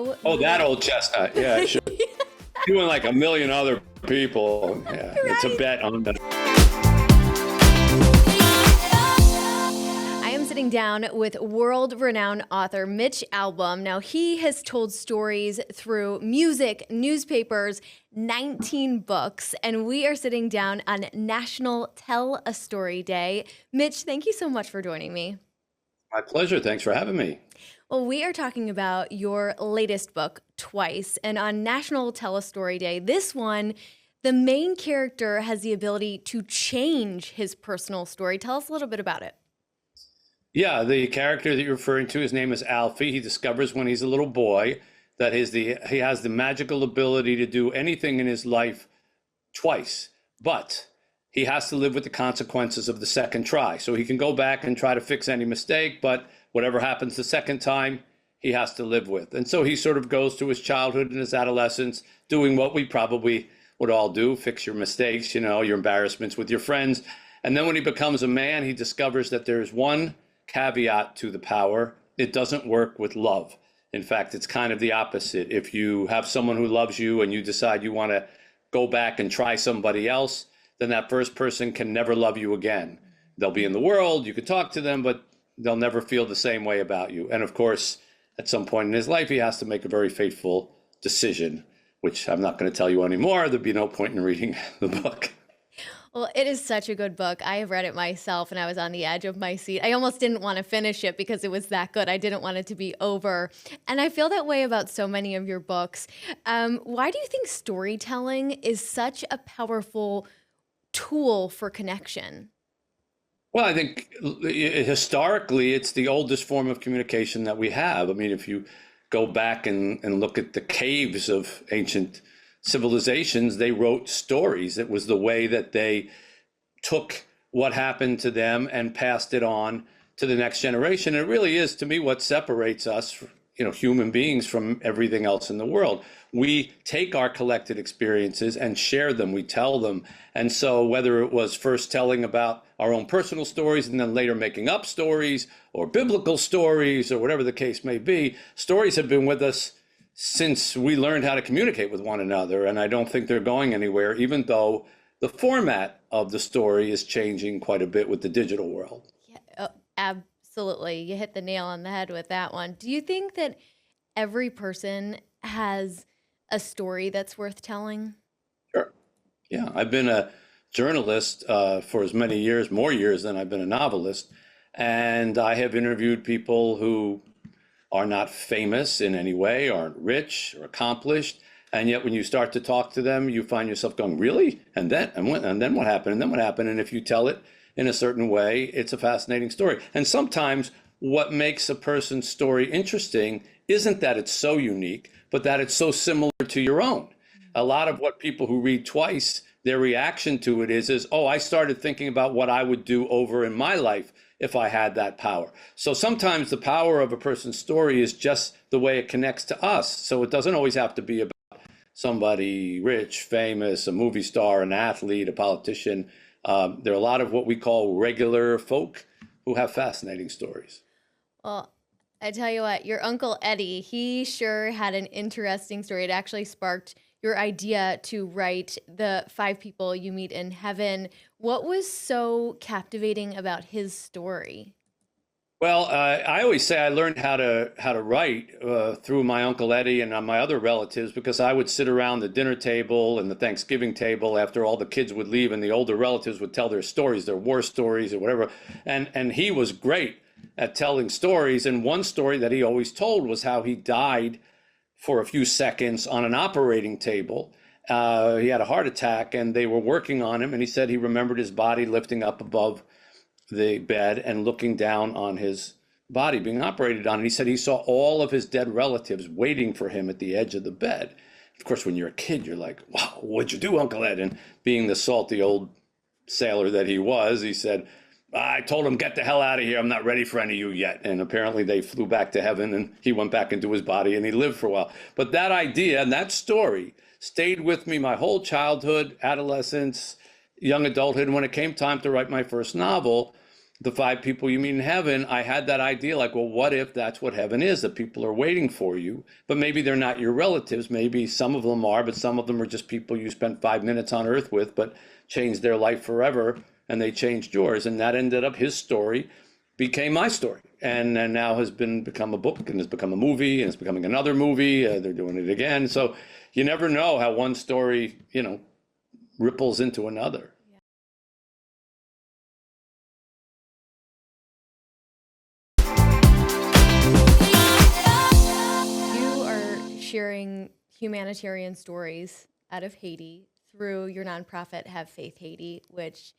Oh, that old chestnut. Yeah, sure. You and like a million other people. Yeah, it's a bet on that. I am sitting down with world-renowned author Mitch Albom. Now, he has told stories through music, newspapers, 19 books, and we are sitting down on National Tell a Story Day. Mitch, thank you so much for joining me. My pleasure. Thanks for having me. Well, we are talking about your latest book, Twice, and on National Tell a Story Day, this one, the main character has the ability to change his personal story. Tell us a little bit about it. Yeah, the character that you're referring to, his name is Alfie. He discovers when he's a little boy that he has the magical ability to do anything in his life twice, but he has to live with the consequences of the second try. So he can go back and try to fix any mistake, but whatever happens the second time, he has to live with. And so he sort of goes to his childhood and his adolescence doing what we probably would all do, fix your mistakes, your embarrassments with your friends. And then when he becomes a man, he discovers that there's one caveat to the power. It doesn't work with love. In fact, it's kind of the opposite. If you have someone who loves you and you decide you want to go back and try somebody else, then that first person can never love you again. They'll be in the world, you could talk to them, but they'll never feel the same way about you. And of course, at some point in his life, he has to make a very fateful decision, which I'm not going to tell you anymore. There'd be no point in reading the book. Well, it is such a good book. I have read it myself and I was on the edge of my seat. I almost didn't want to finish it because it was that good. I didn't want it to be over. And I feel that way about so many of your books. Why do you think storytelling is such a powerful tool for connection? Well, I think historically, it's the oldest form of communication that we have. I mean, if you go back and look at the caves of ancient civilizations, they wrote stories. It was the way that they took what happened to them and passed it on to the next generation. And it really is, to me, what separates us, human beings from everything else in the world. We take our collected experiences and share them. We tell them. And so whether it was first telling about our own personal stories and then later making up stories or biblical stories or whatever the case may be, stories have been with us since we learned how to communicate with one another. And I don't think they're going anywhere, even though the format of the story is changing quite a bit with the digital world. Yeah, absolutely. You hit the nail on the head with that one. Do you think that every person has a story that's worth telling? Sure. Yeah, I've been a journalist for as many years, more years than I've been a novelist. And I have interviewed people who are not famous in any way, aren't rich or accomplished. And yet when you start to talk to them, you find yourself going, really? And then what happened? And then what happened? And if you tell it in a certain way, it's a fascinating story. And sometimes what makes a person's story interesting isn't that it's so unique, but that it's so similar to your own. A lot of what people who read Twice, their reaction to it is, oh, I started thinking about what I would do over in my life if I had that power. So sometimes the power of a person's story is just the way it connects to us. So it doesn't always have to be about somebody rich, famous, a movie star, an athlete, a politician. There are a lot of what we call regular folk who have fascinating stories. Well, I tell you what, your Uncle Eddie, he sure had an interesting story. It actually sparked your idea to write The 5 People You Meet in Heaven. What was so captivating about his story? Well, I always say I learned how to write through my Uncle Eddie and my other relatives, because I would sit around the dinner table and the Thanksgiving table after all the kids would leave and the older relatives would tell their stories, their war stories or whatever. And he was great at telling stories. And one story that he always told was how he died for a few seconds on an operating table. He had a heart attack and they were working on him. And he said he remembered his body lifting up above the bed and looking down on his body being operated on. And he said he saw all of his dead relatives waiting for him at the edge of the bed. Of course, when you're a kid, you're like, wow, what'd you do, Uncle Ed? And being the salty old sailor that he was, he said, I told him, get the hell out of here. I'm not ready for any of you yet. And apparently they flew back to heaven and he went back into his body and he lived for a while. But that idea and that story stayed with me my whole childhood, adolescence, young adulthood. And when it came time to write my first novel, the five people you meet in heaven, I had that idea like, well, what if that's what heaven is? That people are waiting for you, but maybe they're not your relatives. Maybe some of them are, but some of them are just people you spent 5 minutes on earth with, but changed their life forever, and they changed yours. And that ended up his story became my story, and now has become a book and has become a movie and it's becoming another movie. They're doing it again. So you never know how one story, ripples into another. You are sharing humanitarian stories out of Haiti through your nonprofit, Have Faith Haiti, which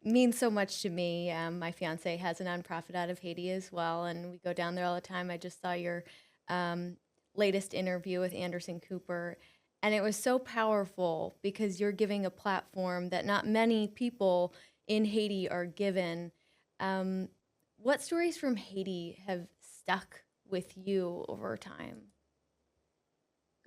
means so much to me. My fiance has a nonprofit out of Haiti as well, and we go down there all the time. I just saw your um, latest interview with Anderson Cooper, and it was so powerful because you're giving a platform that not many people in Haiti are given. Um, what stories from Haiti have stuck with you over time?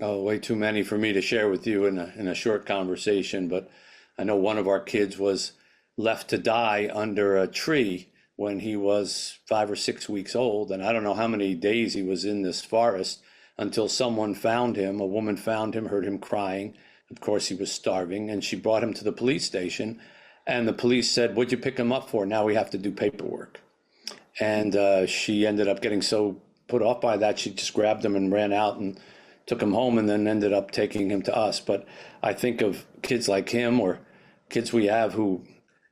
Oh, way too many for me to share with you in a short conversation, but I know one of our kids was left to die under a tree when he was 5 or 6 weeks old, and I don't know how many days he was in this forest until someone found him. A woman found him, heard him crying. Of course, he was starving, and she brought him to the police station, and the police said, "What'd you pick him up for? Now we have to do paperwork." And she ended up getting so put off by that, she just grabbed him and ran out and took him home, and then ended up taking him to us. But I think of kids like him, or kids we have who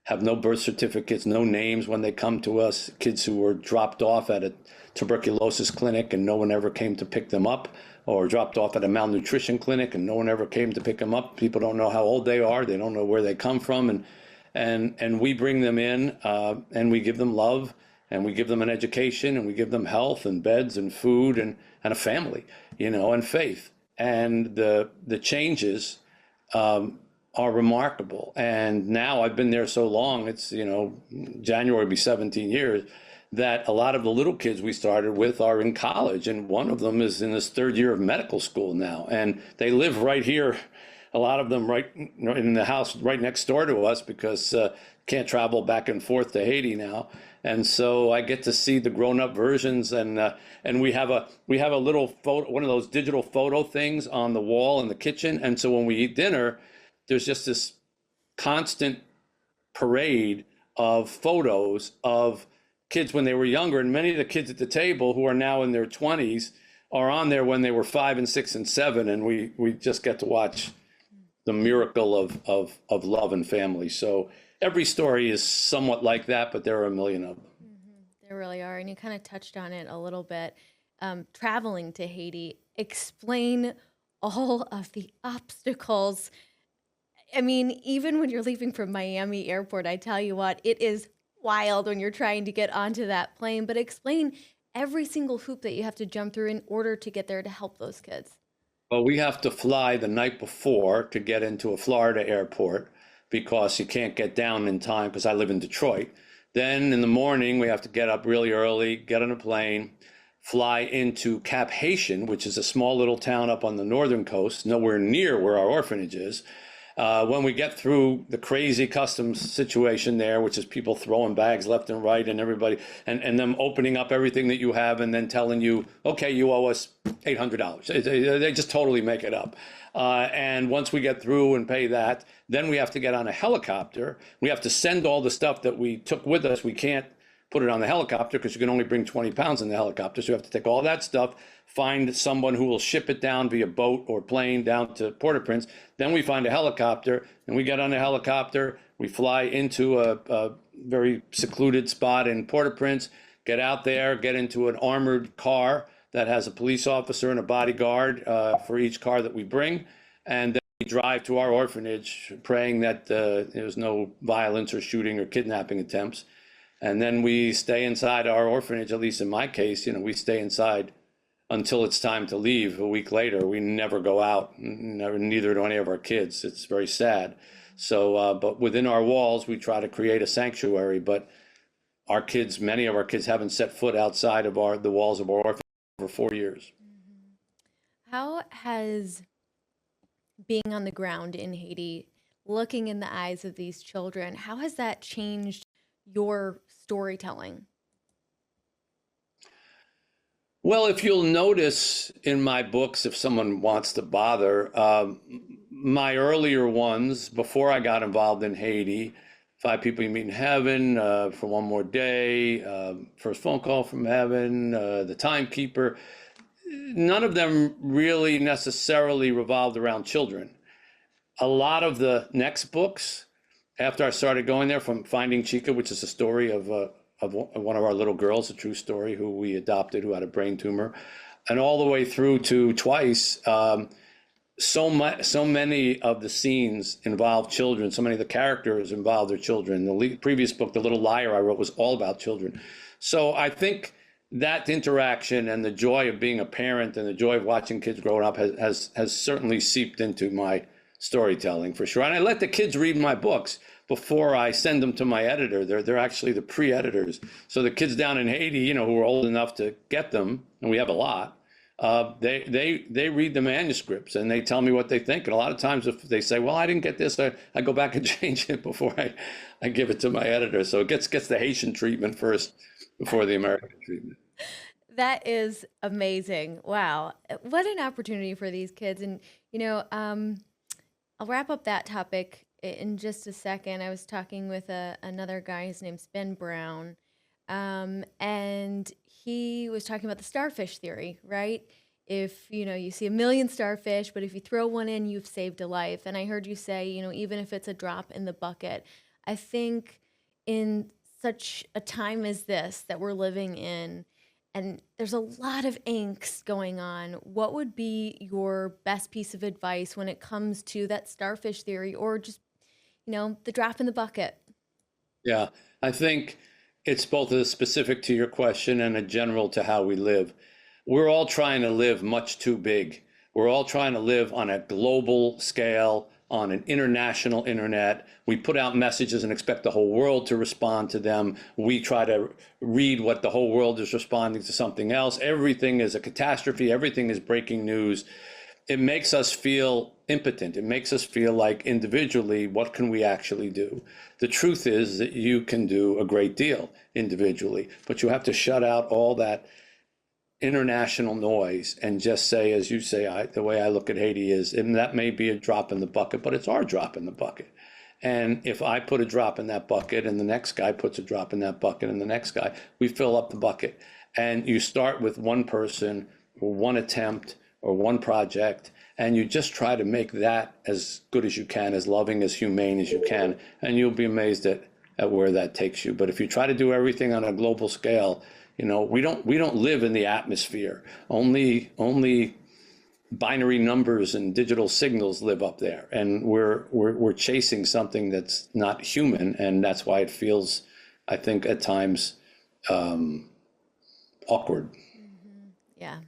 have no birth certificates, no names when they come to us, kids who were dropped off at a tuberculosis clinic and no one ever came to pick them up, or dropped off at a malnutrition clinic and no one ever came to pick them up. People don't know how old they are, they don't know where they come from, and we bring them in, and we give them love, and we give them an education, and we give them health and beds and food, and a family, and faith. And the changes are remarkable. And now I've been there so long, it's, January will be 17 years, that a lot of the little kids we started with are in college. And one of them is in his third year of medical school now. And they live right here, a lot of them right in the house right next door to us, because can't travel back and forth to Haiti now. And so I get to see the grown-up versions, and we have a little photo, one of those digital photo things on the wall in the kitchen. And so when we eat dinner, there's just this constant parade of photos of kids when they were younger, and many of the kids at the table who are now in their 20s are on there when they were 5 and 6 and 7, and we just get to watch the miracle of love and family. So every story is somewhat like that, but there are a million of them. There really are. And you kind of touched on it a little bit. Traveling to Haiti, explain all of the obstacles. I mean, even when you're leaving from Miami airport, I tell you what, it is wild when you're trying to get onto that plane, but explain every single hoop that you have to jump through in order to get there to help those kids. Well, we have to fly the night before to get into a Florida airport because you can't get down in time, because I live in Detroit. Then in the morning, we have to get up really early, get on a plane, fly into Cap Haitian, which is a small little town up on the northern coast, nowhere near where our orphanage is. When we get through the crazy customs situation there, which is people throwing bags left and right, and everybody, and them opening up everything that you have and then telling you, okay, you owe us $800. They just totally make it up. And once we get through and pay that, then we have to get on a helicopter. We have to send all the stuff that we took with us. We can't put it on the helicopter because you can only bring 20 pounds in the helicopter. So you have to take all that stuff, find someone who will ship it down via boat or plane down to Port-au-Prince. Then we find a helicopter, and we get on the helicopter. We fly into a very secluded spot in Port-au-Prince, get out there, get into an armored car that has a police officer and a bodyguard for each car that we bring. And then we drive to our orphanage, praying that there's no violence or shooting or kidnapping attempts. And then we stay inside our orphanage, at least in my case, we stay inside until it's time to leave. A week later, we never go out, neither do any of our kids. It's very sad. So, but within our walls, we try to create a sanctuary, but our kids, many of our kids haven't set foot outside of the walls of our orphanage for 4 years. How has being on the ground in Haiti, looking in the eyes of these children, how has that changed your storytelling? Well, if you'll notice in my books, if someone wants to bother, my earlier ones, before I got involved in Haiti, Five People You Meet in Heaven, For One More Day, First Phone Call from Heaven, The Timekeeper, none of them really necessarily revolved around children. A lot of the next books, after I started going there, from Finding Chica, which is a story of one of our little girls, a true story, who we adopted, who had a brain tumor, and all the way through to Twice, so many of the scenes involve children. So many of the characters involve their children. The previous book, The Little Liar, I wrote, was all about children. So I think that interaction and the joy of being a parent and the joy of watching kids growing up has certainly seeped into my storytelling, for sure. And I let the kids read my books before I send them to my editor. They're actually the pre-editors. So the kids down in Haiti, who are old enough to get them, and we have a lot, they read the manuscripts and they tell me what they think. And a lot of times if they say, well, I didn't get this, I go back and change it before I give it to my editor. So it gets the Haitian treatment first before the American treatment. That is amazing. Wow. What an opportunity for these kids. And, I'll wrap up that topic in just a second. I was talking with another guy, his name's Ben Brown, and he was talking about the starfish theory, right? If, you see a million starfish, but if you throw one in, you've saved a life. And I heard you say, even if it's a drop in the bucket, I think in such a time as this that we're living in, and there's a lot of angst going on, what would be your best piece of advice when it comes to that starfish theory, or just, the drop in the bucket? Yeah, I think it's both a specific to your question and a general to how we live. We're all trying to live much too big. We're all trying to live on a global scale, on an international internet. We put out messages and expect the whole world to respond to them. We try to read what the whole world is responding to something else. Everything is a catastrophe. Everything is breaking news. It makes us feel impotent. It makes us feel like individually, what can we actually do? The truth is that you can do a great deal individually, but you have to shut out all that international noise and just say, as you say, the way I look at Haiti is, and that may be a drop in the bucket, but it's our drop in the bucket. And if I put a drop in that bucket and the next guy puts a drop in that bucket and the next guy, we fill up the bucket. And you start with one person or one attempt or one project, and you just try to make that as good as you can, as loving, as humane as you can, and you'll be amazed at where that takes you. But if you try to do everything on a global scale, we don't live in the atmosphere. Only binary numbers and digital signals live up there, and we're chasing something that's not human, and that's why it feels, I think, at times awkward. Mm-hmm. Yeah.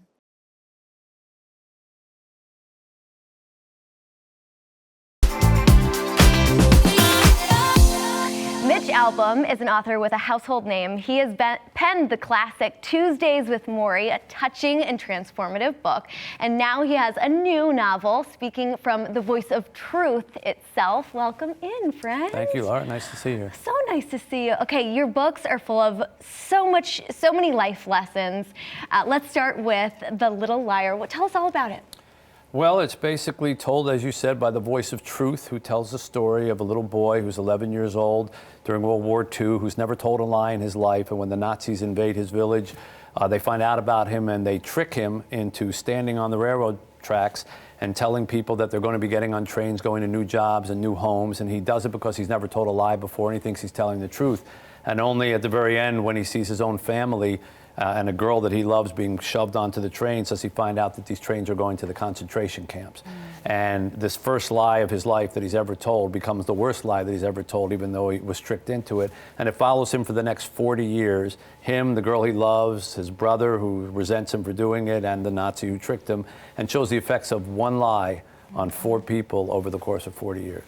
Mitch Albom is an author with a household name. He has penned the classic Tuesdays with Morrie, a touching and transformative book. And now he has a new novel, speaking from the voice of truth itself. Welcome in, friend. Thank you, Laura. Nice to see you. So nice to see you. Okay, your books are full of so many life lessons. Let's start with The Little Liar. Tell us all about it. Well, it's basically told, as you said, by the voice of truth, who tells the story of a little boy who's 11 years old during World War II, who's never told a lie in his life. And when the Nazis invade his village, they find out about him and they trick him into standing on the railroad tracks and telling people that they're going to be getting on trains, going to new jobs and new homes. And he does it because he's never told a lie before and he thinks he's telling the truth. And only at the very end, when he sees his own family and a girl that he loves being shoved onto the trains, does he find out that these trains are going to the concentration camps. And this first lie of his life that he's ever told becomes the worst lie that he's ever told, even though he was tricked into it. And it follows him for the next 40 years. Him, the girl he loves, his brother who resents him for doing it, and the Nazi who tricked him, and shows the effects of one lie on 4 people over the course of 40 years.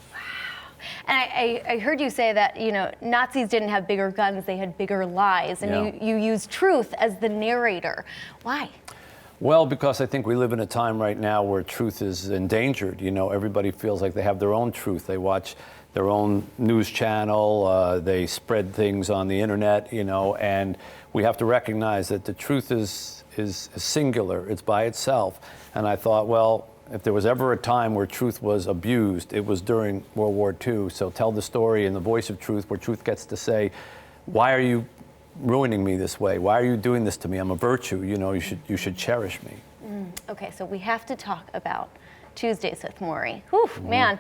And I heard you say that, Nazis didn't have bigger guns, they had bigger lies. And you use truth as the narrator. Why? Well, because I think we live in a time right now where truth is endangered. You know, everybody feels like they have their own truth. They watch their own news channel, they spread things on the internet, you know, and we have to recognize that the truth is singular, it's by itself. And I thought, well, if there was ever a time where truth was abused, it was during World War II. So tell the story in the voice of truth, where truth gets to say, why are you ruining me this way? Why are you doing this to me? I'm a virtue, you know, you should cherish me. Okay, so we have to talk about Tuesdays with Morrie. Whew, man,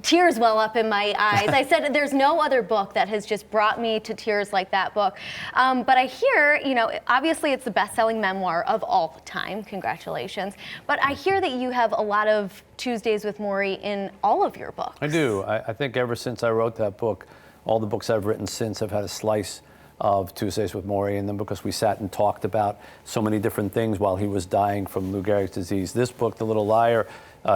tears well up in my eyes. I said there's no other book that has just brought me to tears like that book. But I hear, you know, obviously it's the best-selling memoir of all time. Congratulations. But I hear that you have a lot of Tuesdays with Morrie in all of your books. I do. I think ever since I wrote that book, all the books I've written since have had a slice of Tuesdays with Morrie in them, because we sat and talked about so many different things while he was dying from Lou Gehrig's disease. This book, The Little Liar,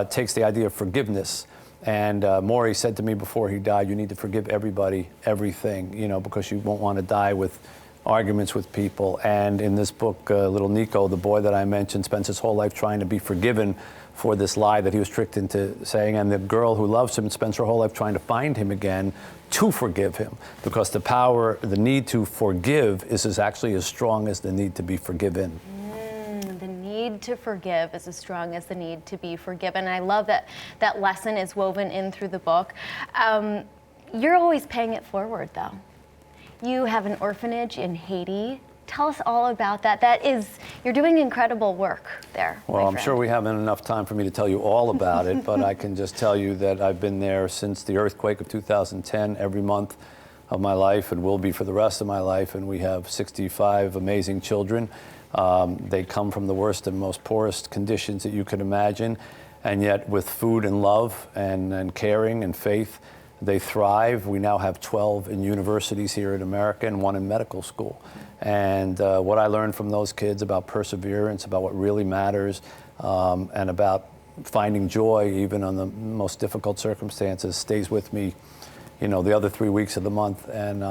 takes the idea of forgiveness. And Morrie said to me before he died, you need to forgive everybody, everything, you know, because you won't want to die with arguments with people. And in this book, little Nico, the boy that I mentioned, spends his whole life trying to be forgiven for this lie that he was tricked into saying. And the girl who loves him spends her whole life trying to find him again to forgive him, because the need to forgive is actually as strong as the need to be forgiven. The need to forgive is as strong as the need to be forgiven. I love that that lesson is woven in through the book. You're always paying it forward, though. You have an orphanage in Haiti. Tell us all about that. You're doing incredible work there. Well, I'm sure we haven't enough time for me to tell you all about it, but I can just tell you that I've been there since the earthquake of 2010, every month of my life, and will be for the rest of my life. And we have 65 amazing children. They come from the worst and most poorest conditions that you could imagine, and yet with food and love and caring and faith, they thrive. We now have 12 in universities here in America and 1 in medical school. And what I learned from those kids about perseverance, about what really matters, and about finding joy even on the most difficult circumstances stays with me, you know, the other 3 weeks of the month. And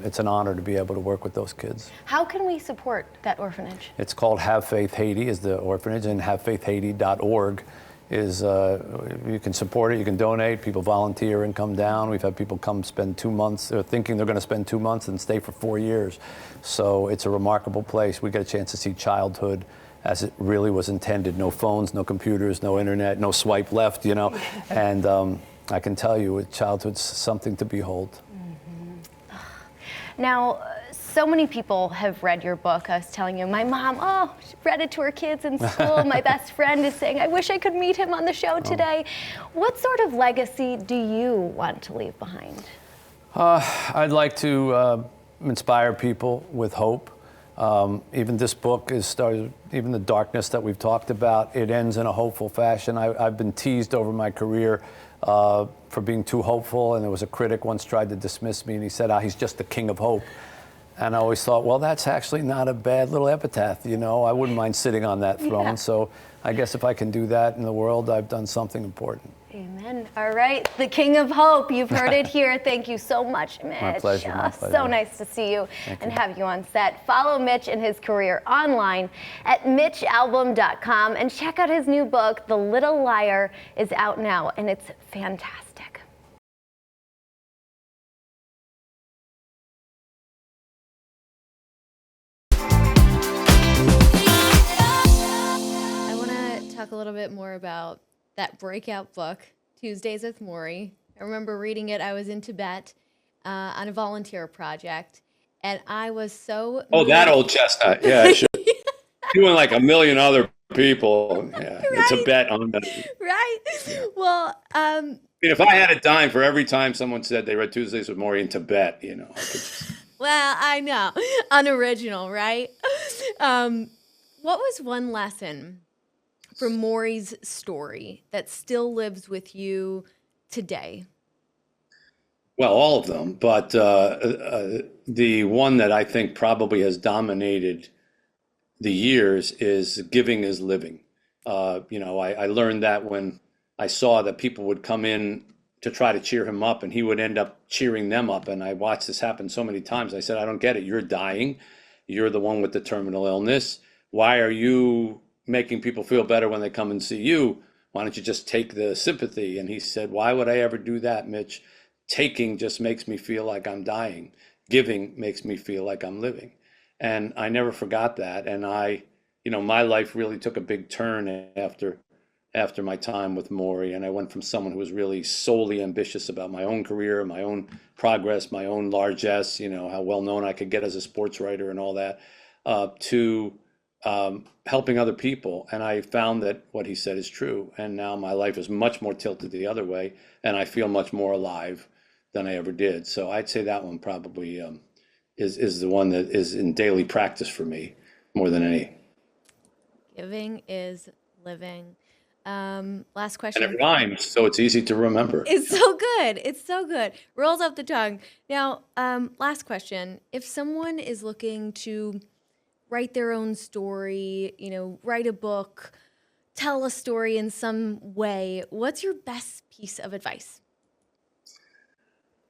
it's an honor to be able to work with those kids. How can we support that orphanage? It's called Have Faith Haiti is the orphanage, and havefaithhaiti.org is, you can support it, you can donate, people volunteer and come down. We've had people come spend 2 months, they're thinking they're gonna spend 2 months and stay for 4 years. So it's a remarkable place. We get a chance to see childhood as it really was intended. No phones, no computers, no internet, no swipe left, you know. And I can tell you, childhood's something to behold. Now, so many people have read your book. I was telling you, my mom, she read it to her kids in school. My best friend is saying, I wish I could meet him on the show today. What sort of legacy do you want to leave behind? I'd like to inspire people with hope. Even this book is started, even the darkness that we've talked about, it ends in a hopeful fashion. I've been teased over my career for being too hopeful, and there was a critic once tried to dismiss me, and he said, he's just the king of hope. And I always thought, well, that's actually not a bad little epitaph, you know. I wouldn't mind sitting on that throne. Yeah. So I guess if I can do that in the world, I've done something important. Amen. All right, the King of Hope. You've heard it here. Thank you so much, Mitch. My pleasure. My pleasure. So nice to see you and have you on set. Follow Mitch and his career online at mitchalbom.com and check out his new book, The Little Liar, is out now, and it's fantastic. I want to talk a little bit more about that breakout book, Tuesdays with Morrie. I remember reading it. I was in Tibet on a volunteer project, and I was so Oh, that old chestnut. Yeah, sure. You and like a million other people. Yeah, it's a bet on that. right. Well, I mean, if I had a dime for every time someone said they read Tuesdays with Morrie in Tibet, you know, I could just... well, I know, unoriginal, right? What was one lesson from Morrie's story that still lives with you today? Well, all of them, but the one that I think probably has dominated the years is giving is living. You know, I learned that when I saw that people would come in to try to cheer him up, and he would end up cheering them up. And I watched this happen so many times. I said, I don't get it. You're dying. You're the one with the terminal illness. Why are you making people feel better when they come and see you. Why don't you just take the sympathy? And he said, why would I ever do that, Mitch? Taking just makes me feel like I'm dying. Giving makes me feel like I'm living. And I never forgot that. And my life really took a big turn after my time with Morrie. And I went from someone who was really solely ambitious about my own career, my own progress, my own largesse, how well known I could get as a sports writer and all that, to helping other people. And I found that what he said is true. And now my life is much more tilted the other way, and I feel much more alive than I ever did. So I'd say that one probably is the one that is in daily practice for me more than any. Giving is living. Last And question. it rhymes, so it's easy to remember. It's so good. It's so good. Rolls off the tongue. Now, last question. If someone is looking to write their own story, write a book, tell a story in some way, what's your best piece of advice?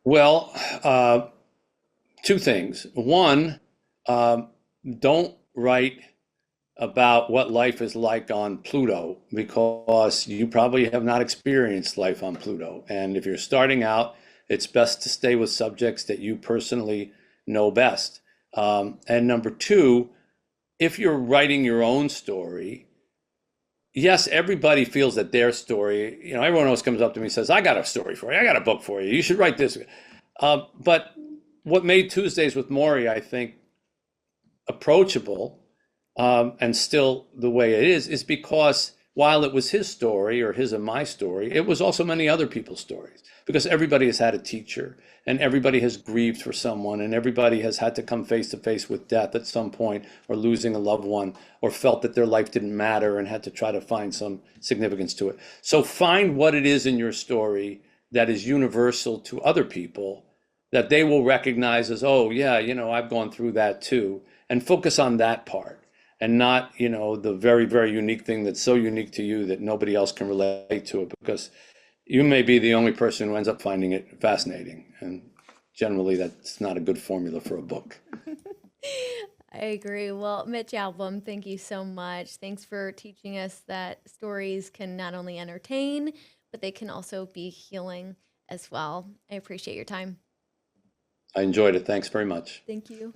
Well, two things. One, don't write about what life is like on Pluto, because you probably have not experienced life on Pluto. And if you're starting out, it's best to stay with subjects that you personally know best. And number two, if you're writing your own story, yes, everybody feels that their story, everyone else comes up to me and says, I got a story for you. I got a book for you. You should write this. But what made Tuesdays with Morrie, I think, approachable, and still the way it is because while it was his story or his and my story, it was also many other people's stories, because everybody has had a teacher and everybody has grieved for someone and everybody has had to come face to face with death at some point, or losing a loved one, or felt that their life didn't matter and had to try to find some significance to it. So find what it is in your story that is universal to other people, that they will recognize as, oh yeah, I've gone through that too, and focus on that part. And not, the very, very unique thing that's so unique to you that nobody else can relate to it, because you may be the only person who ends up finding it fascinating. And generally, that's not a good formula for a book. I agree. Well, Mitch Albom, thank you so much. Thanks for teaching us that stories can not only entertain, but they can also be healing as well. I appreciate your time. I enjoyed it. Thanks very much. Thank you.